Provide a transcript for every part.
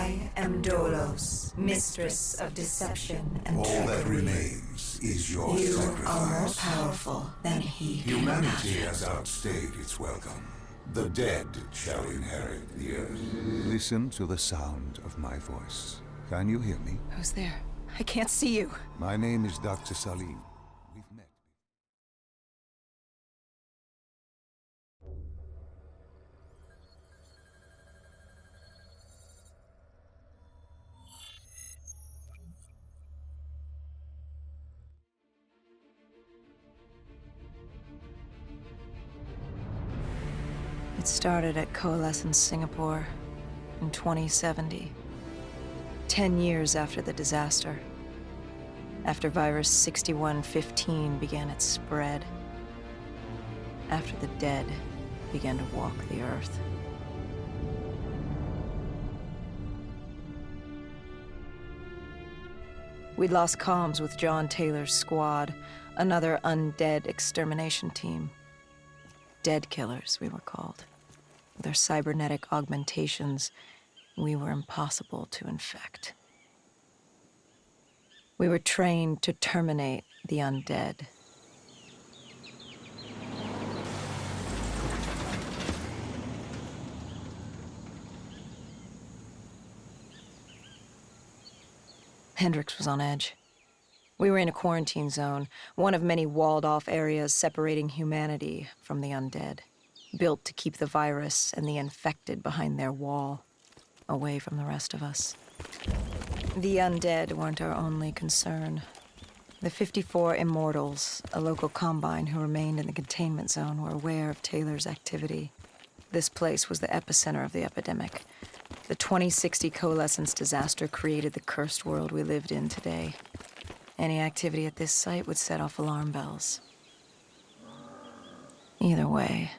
I am Dolos, mistress of deception and All that trickery. remains is your You sacrifice. are more powerful than he can Humanity imagine. has outstayed its welcome. The dead shall inherit the earth. Listen to the sound of my voice. Can you hear me? Who's there? I can't see you. My name is Dr. Salim. We've met. It started at Coalescence Singapore in 2070. 10 years after the disaster. After virus 6115 began its spread. After the dead began to walk the earth. We'd lost comms with John Taylor's squad, another undead extermination team. Dead killers, we were called. With our cybernetic augmentations, we were impossible to infect. We were trained to terminate the undead. Hendricks was on edge. We were in a quarantine zone, one of many walled-off areas separating humanity from the undead, built to keep the virus and the infected behind their wall, away from the rest of us. The undead weren't our only concern. The 54 Immortals, a local combine who remained in the containment zone, were aware of Taylor's activity. This place was the epicenter of the epidemic. The 2060 Coalescence disaster created the cursed world we lived in today. Any activity at this site would set off alarm bells. Either way,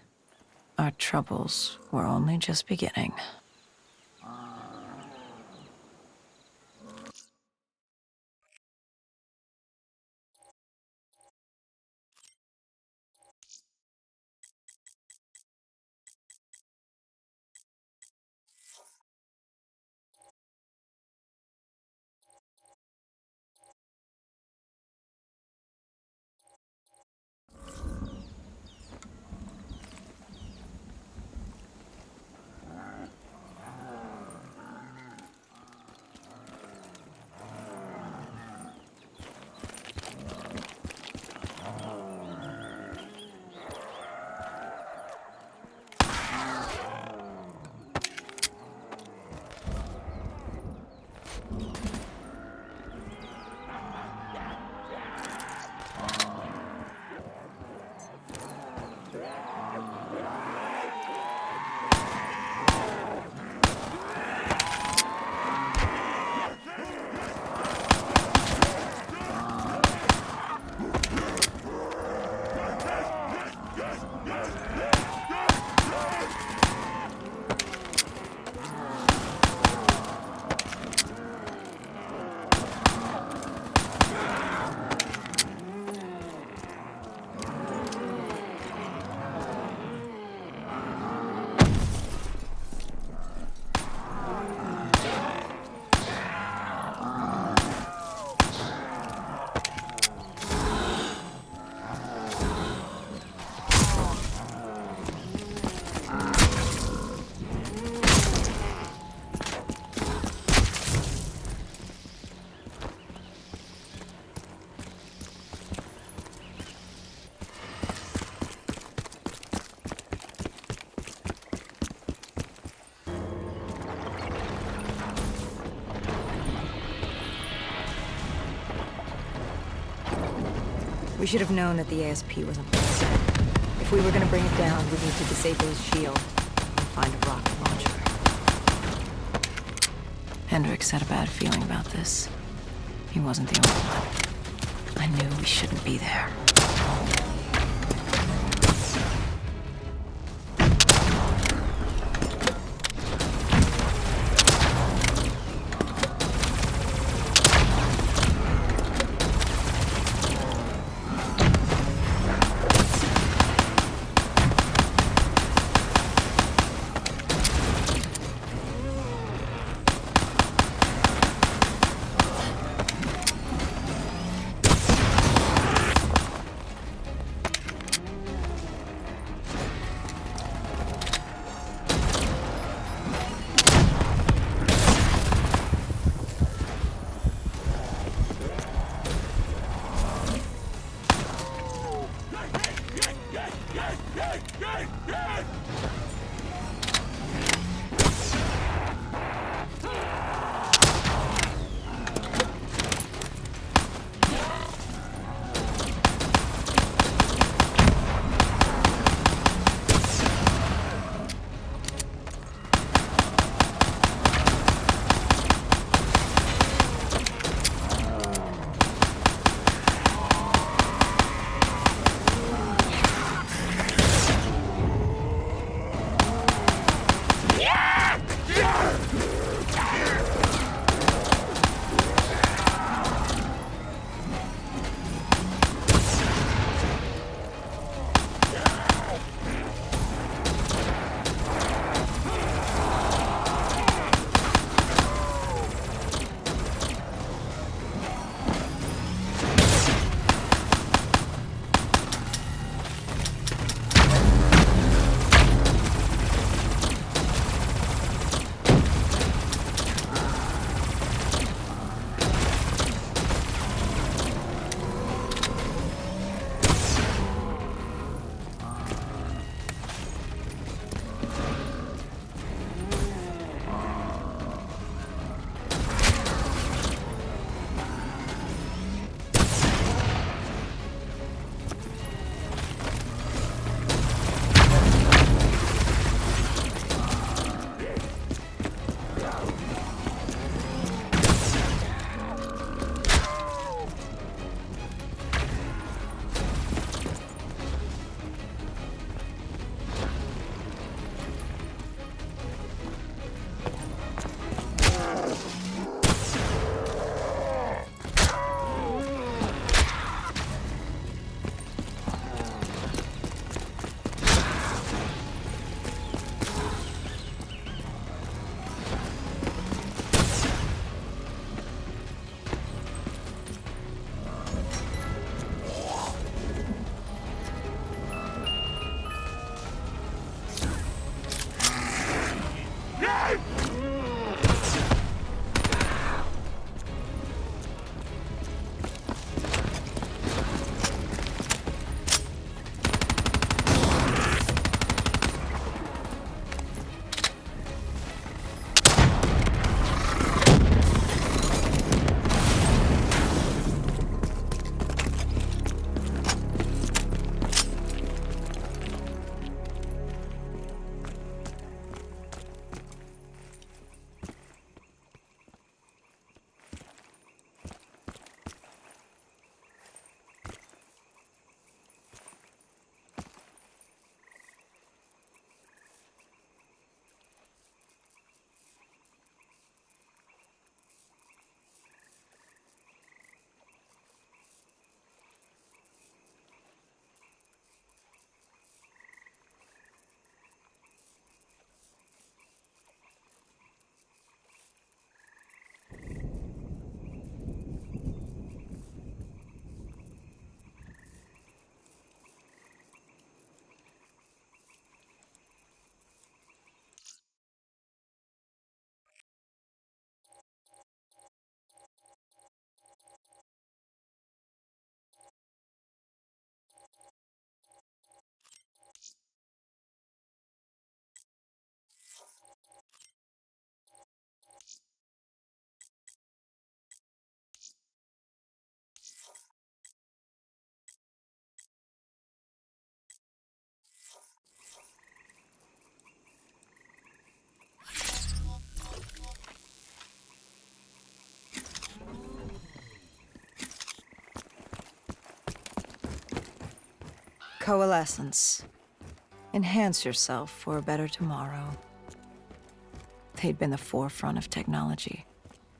our troubles were only just beginning. We should have known that the ASP wasn't placed. If we were going to bring it down, we'd need to disable his shield and find a rocket launcher. Hendricks had a bad feeling about this. He wasn't the only one. I knew we shouldn't be there. Coalescence. Enhance yourself for a better tomorrow. They'd been the forefront of technology,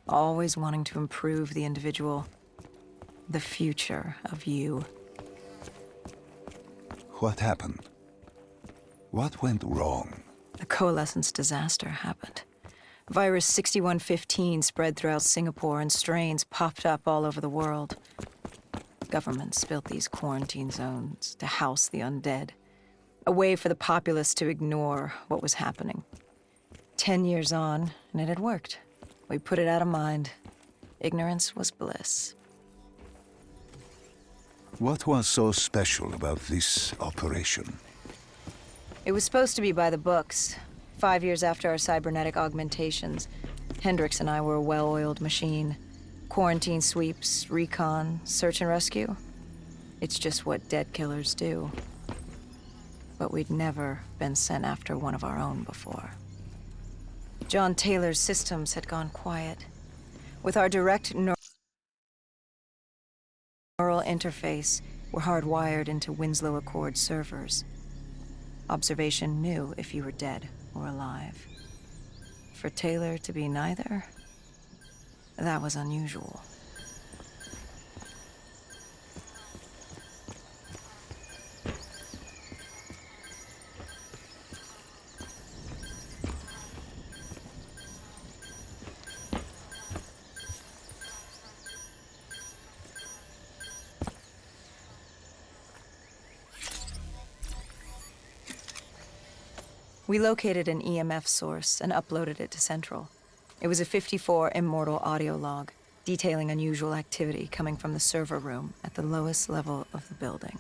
always wanting to improve the individual, the future of you. What happened? What went wrong? The coalescence disaster happened. Virus 6115 spread throughout Singapore and strains popped up all over the world. Governments built these quarantine zones to house the undead, a way for the populace to ignore what was happening. 10 years on, and it had worked. We put it out of mind. Ignorance was bliss. What was so special about this operation? It was supposed to be by the books. 5 years after our cybernetic augmentations, Hendricks and I were a well-oiled machine. Quarantine sweeps, recon, search and rescue. It's just what dead killers do. But we'd never been sent after one of our own before. John Taylor's systems had gone quiet. With our direct neural interface, we're hardwired into Winslow Accord servers. Observation knew if you were dead or alive. For Taylor to be neither, that was unusual. We located an EMF source and uploaded it to Central. It was a 54 immortal audio log, detailing unusual activity coming from the server room at the lowest level of the building.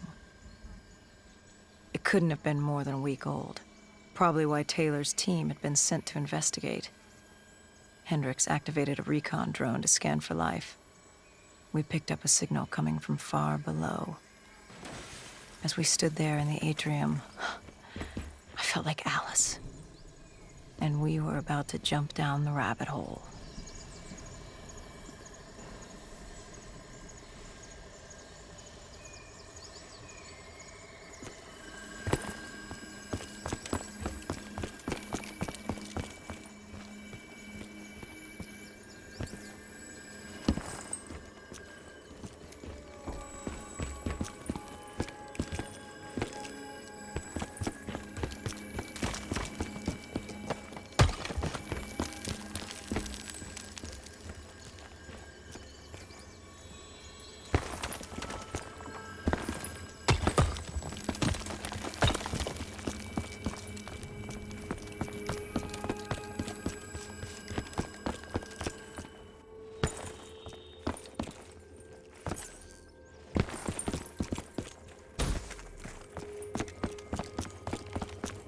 It couldn't have been more than a week old, probably why Taylor's team had been sent to investigate. Hendricks activated a recon drone to scan for life. We picked up a signal coming from far below. As we stood there in the atrium, I felt like Alice. And we were about to jump down the rabbit hole.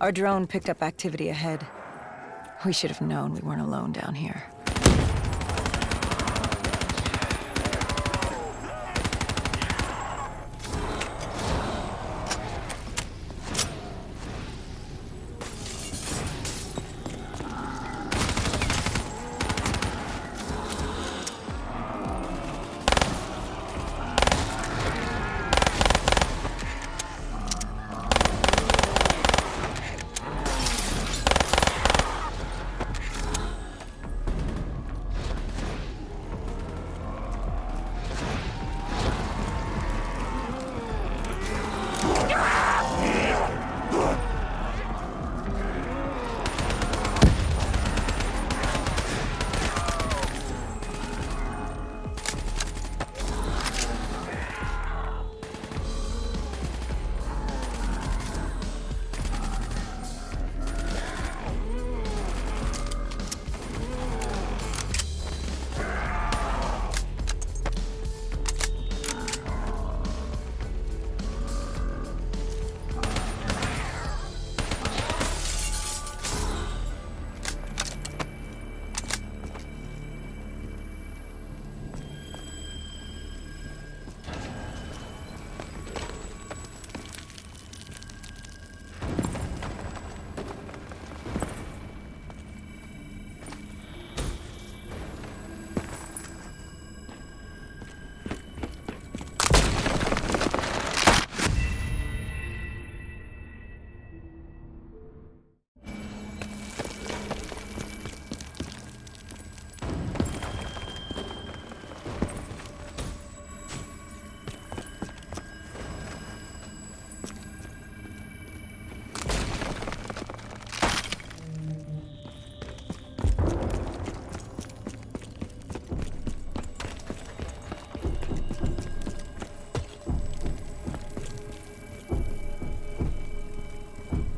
Our drone picked up activity ahead. We should have known we weren't alone down here.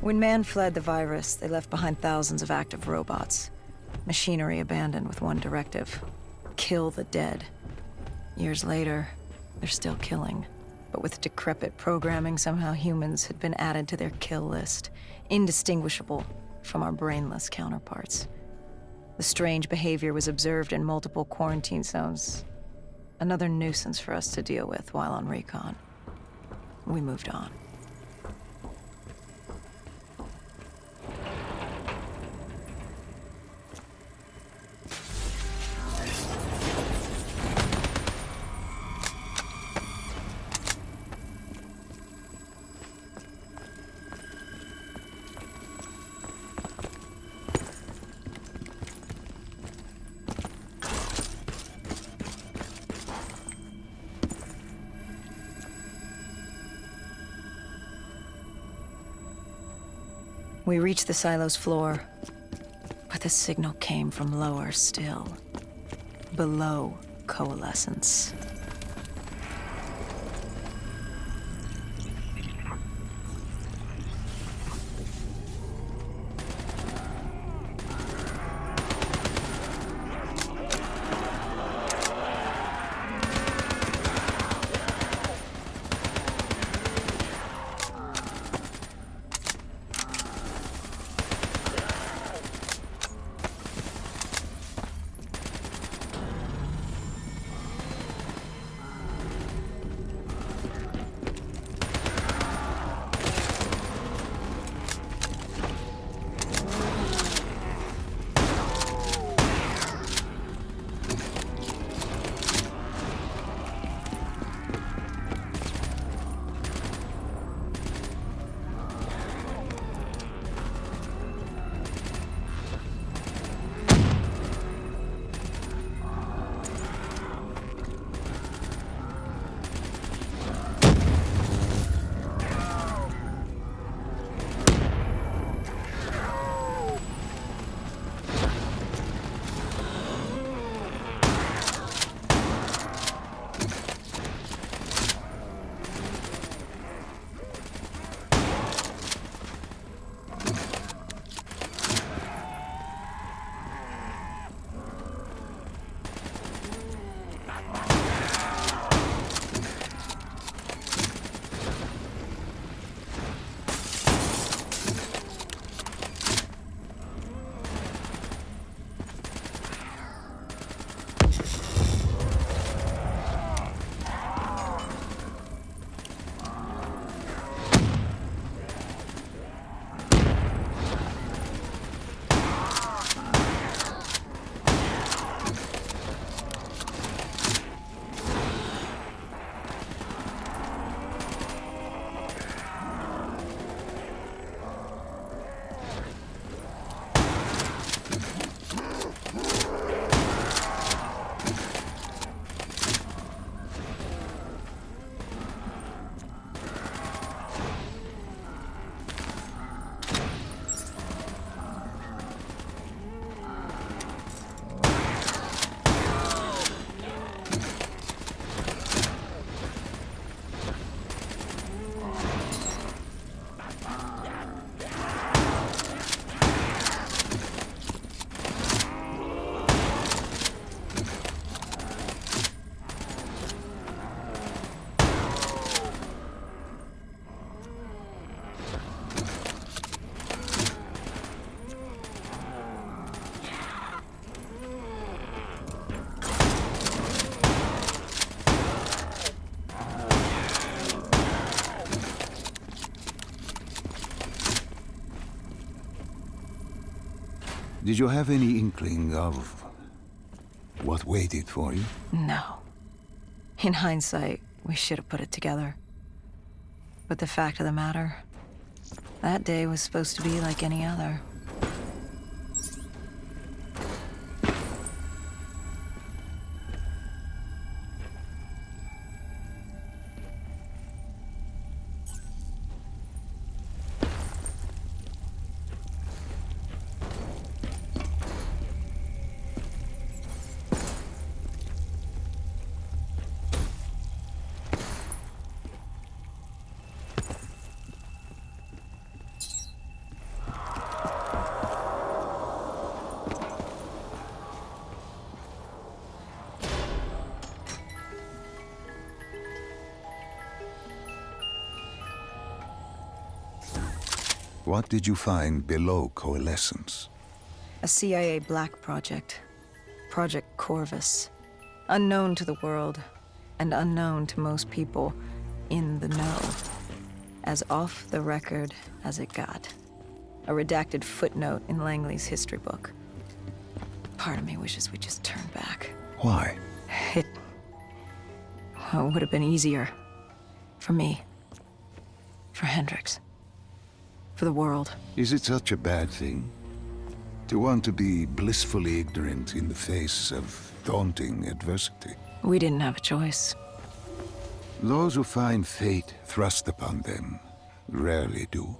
When man fled the virus, they left behind thousands of active robots. Machinery abandoned with one directive: kill the dead. Years later, they're still killing, But with decrepit programming, somehow humans had been added to their kill list, indistinguishable from our brainless counterparts. The strange behavior was observed in multiple quarantine zones. Another nuisance for us to deal with while on recon. We moved on. We reached the silo's floor, but the signal came from lower still, below coalescence. Did you have any inkling of what waited for you? No. In hindsight, we should have put it together. But the fact of the matter, that day was supposed to be like any other. What did you find below Coalescence? A CIA black project. Project Corvus. Unknown to the world, and unknown to most people in the know. As off the record as it got. A redacted footnote in Langley's history book. Part of me wishes we just turned back. Why? It would have been easier. For me. For Hendricks. For the world. Is it such a bad thing? To want to be blissfully ignorant in the face of daunting adversity? We didn't have a choice. Those who find fate thrust upon them rarely do.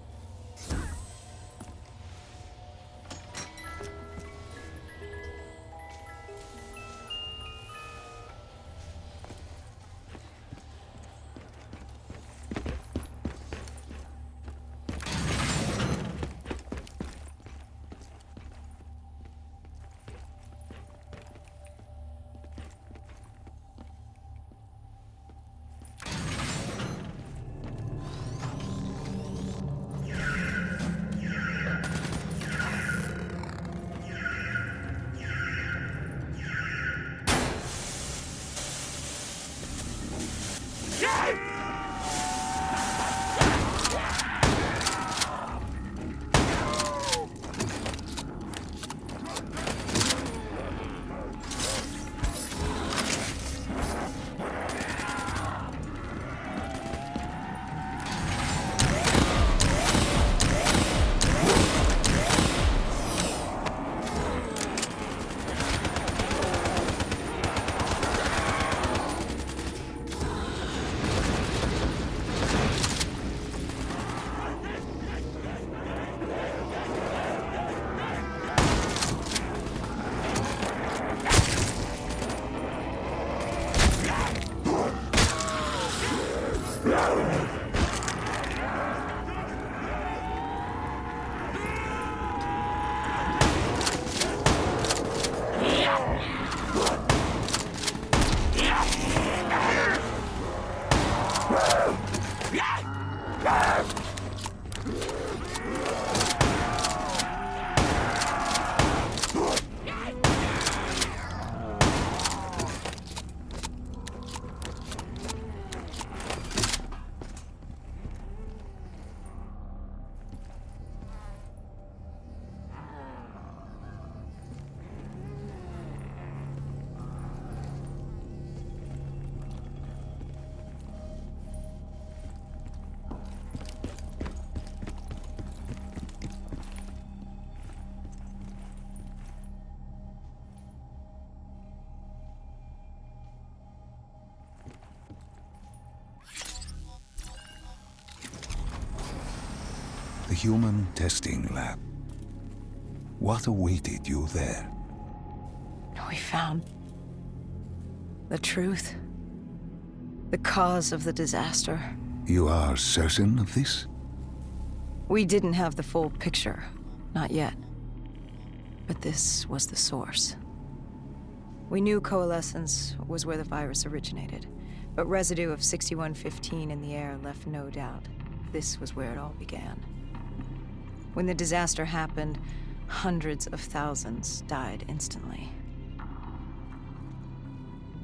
The human testing lab. What awaited you there? We found the truth. The cause of the disaster. You are certain of this? We didn't have the full picture. Not yet. But this was the source. We knew Coalescence was where the virus originated, but residue of 6115 in the air left no doubt. This was where it all began. When the disaster happened, hundreds of thousands died instantly.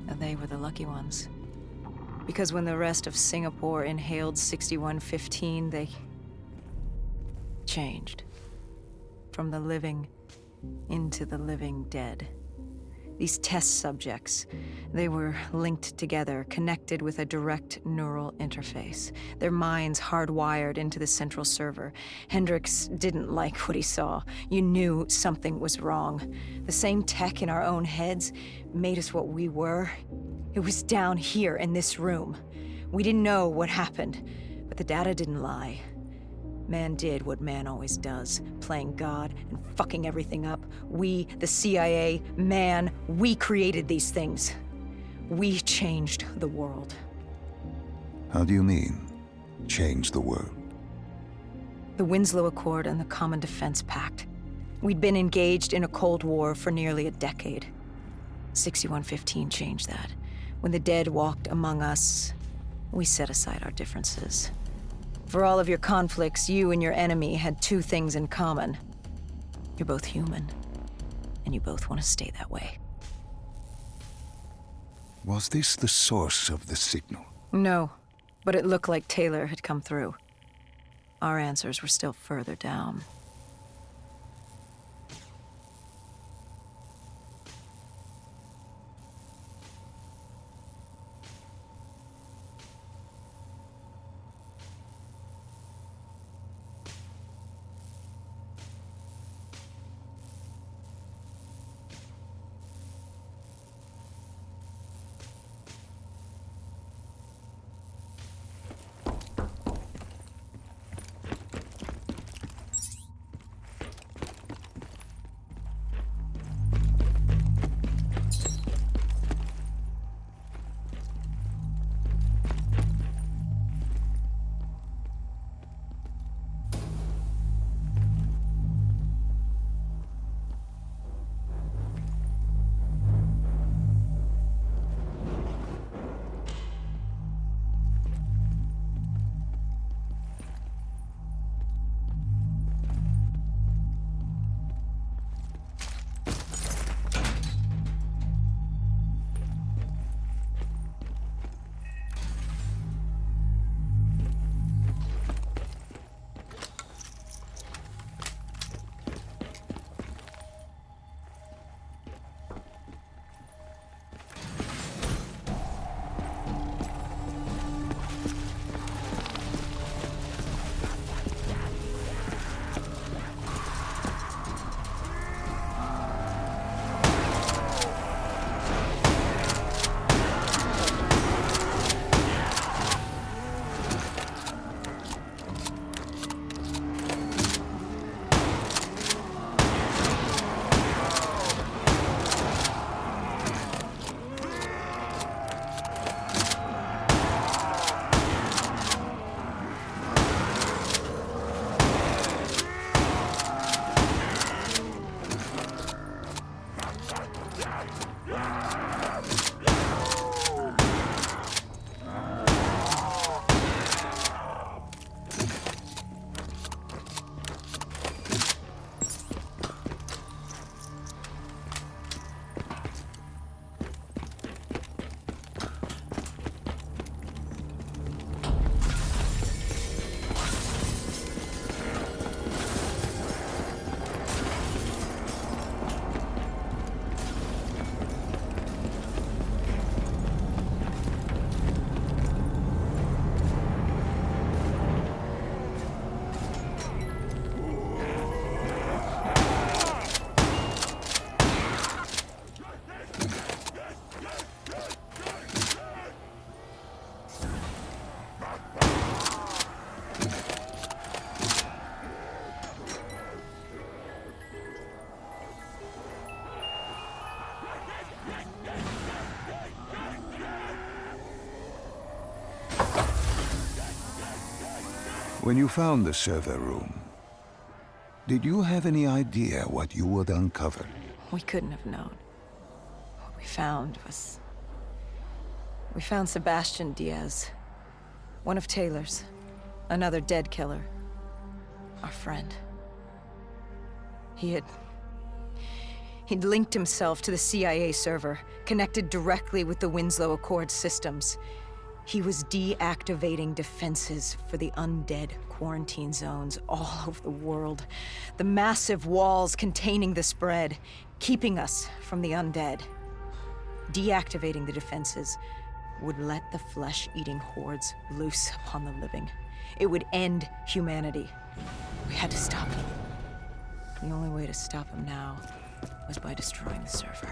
And they were the lucky ones. Because when the rest of Singapore inhaled 6115, they changed. From the living into the living dead. These test subjects, they were linked together, connected with a direct neural interface. Their minds hardwired into the central server. Hendricks didn't like what he saw. You knew something was wrong. The same tech in our own heads made us what we were. It was down here in this room. We didn't know what happened, but the data didn't lie. Man did what man always does, playing God and fucking everything up. We, the CIA, man, we created these things. We changed the world. How do you mean, change the world? The Winslow Accord and the Common Defense Pact. We'd been engaged in a Cold War for nearly a decade. 6115 changed that. When the dead walked among us, we set aside our differences. For all of your conflicts, you and your enemy had two things in common. You're both human, and you both want to stay that way. Was this the source of the signal? No, but it looked like Taylor had come through. Our answers were still further down. When you found the server room, did you have any idea what you would uncover? We couldn't have known. What we found was... We found Sebastian Diaz. One of Taylor's. Another dead killer. Our friend. He'd linked himself to the CIA server, connected directly with the Winslow Accord systems. He was deactivating defenses for the undead quarantine zones all over the world. The massive walls containing the spread, keeping us from the undead. Deactivating the defenses would let the flesh-eating hordes loose upon the living. It would end humanity. We had to stop him. The only way to stop him now was by destroying the server.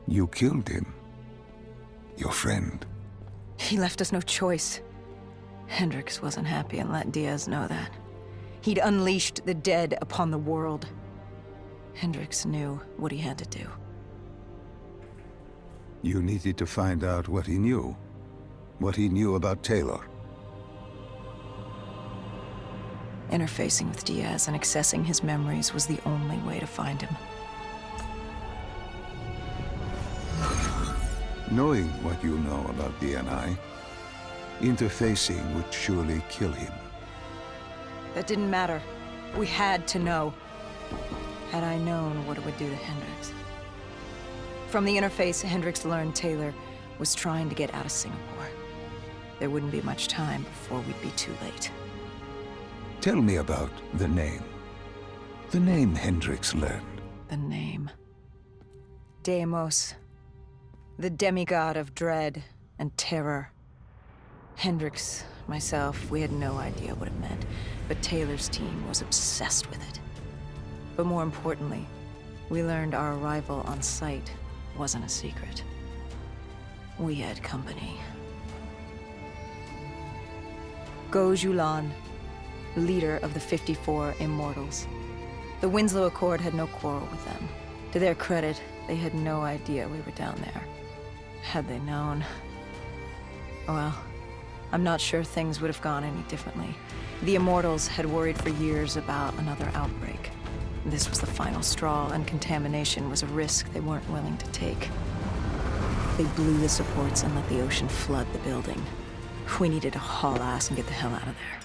You killed him. Your friend. He left us no choice. Hendricks wasn't happy and let Diaz know that. He'd unleashed the dead upon the world. Hendricks knew what he had to do. You needed to find out what he knew. What he knew about Taylor. Interfacing with Diaz and accessing his memories was the only way to find him. Knowing what you know about DNI, interfacing would surely kill him. That didn't matter. We had to know. Had I known what it would do to Hendricks. From the interface, Hendricks learned Taylor was trying to get out of Singapore. There wouldn't be much time before we'd be too late. Tell me about the name. The name Hendricks learned. The name. Deimos. The demigod of dread and terror. Hendricks, myself, we had no idea what it meant, but Taylor's team was obsessed with it. But more importantly, we learned our arrival on site wasn't a secret. We had company. Go Julan, leader of the 54 Immortals. The Winslow Accord had no quarrel with them. To their credit, they had no idea we were down there. Had they known... well, I'm not sure things would have gone any differently. The Immortals had worried for years about another outbreak. This was the final straw, and contamination was a risk they weren't willing to take. They blew the supports and let the ocean flood the building. We needed to haul ass and get the hell out of there.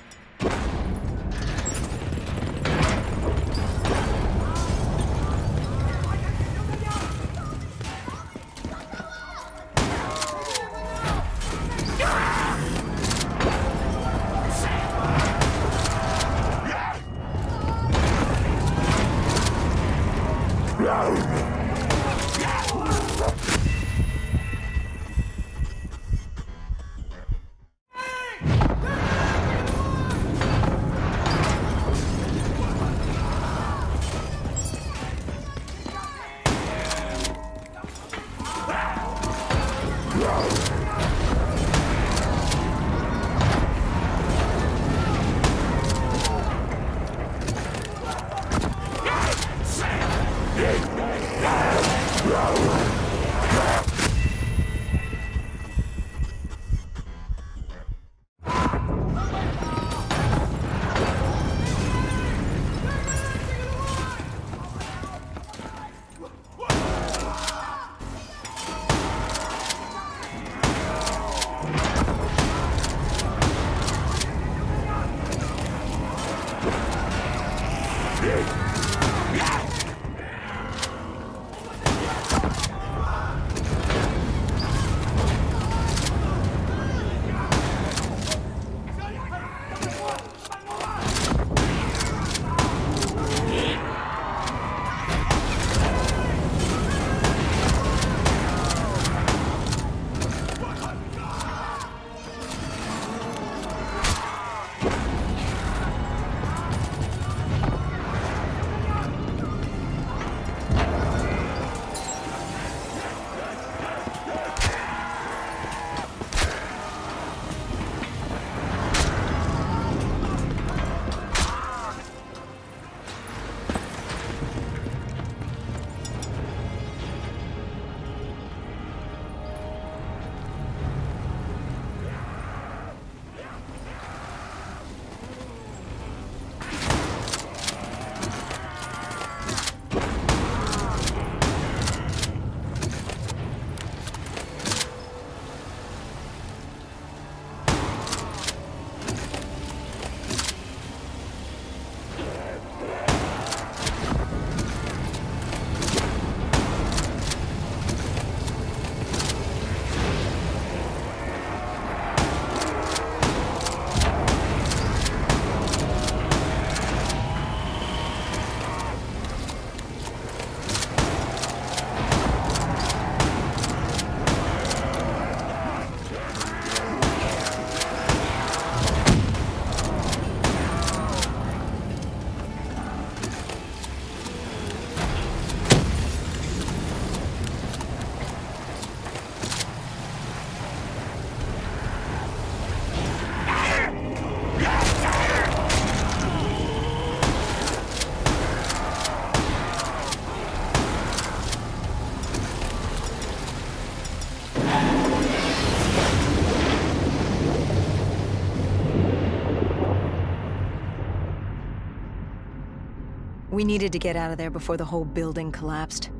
We needed to get out of there before the whole building collapsed.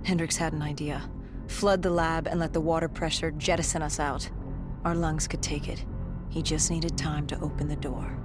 Hendricks had an idea. Flood the lab and let the water pressure jettison us out. Our lungs could take it. He just needed time to open the door.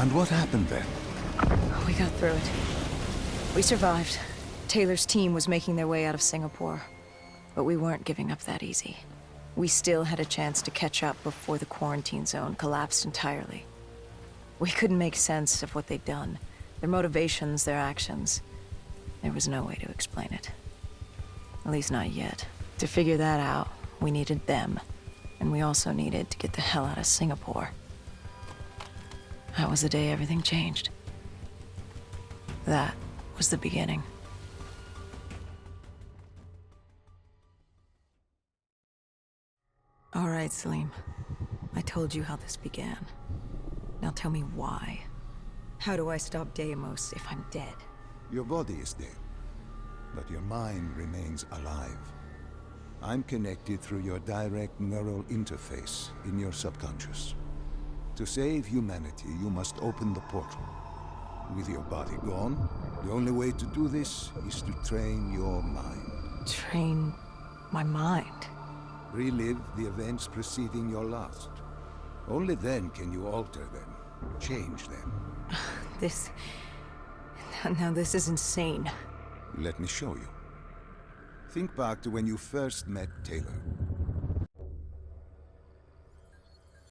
And what happened then? We got through it. We survived. Taylor's team was making their way out of Singapore. But we weren't giving up that easy. We still had a chance to catch up before the quarantine zone collapsed entirely. We couldn't make sense of what they'd done. Their motivations, their actions. There was no way to explain it. At least not yet. To figure that out, we needed them. And we also needed to get the hell out of Singapore. That was the day everything changed. That was the beginning. All right, Salim. I told you how this began. Now tell me why. How do I stop Deimos if I'm dead? Your body is dead, but your mind remains alive. I'm connected through your direct neural interface in your subconscious. To save humanity, you must open the portal. With your body gone, the only way to do this is to train your mind. Train my mind? Relive the events preceding your last. Only then can you alter them, change them. This... Now this is insane. Let me show you. Think back to when you first met Taylor.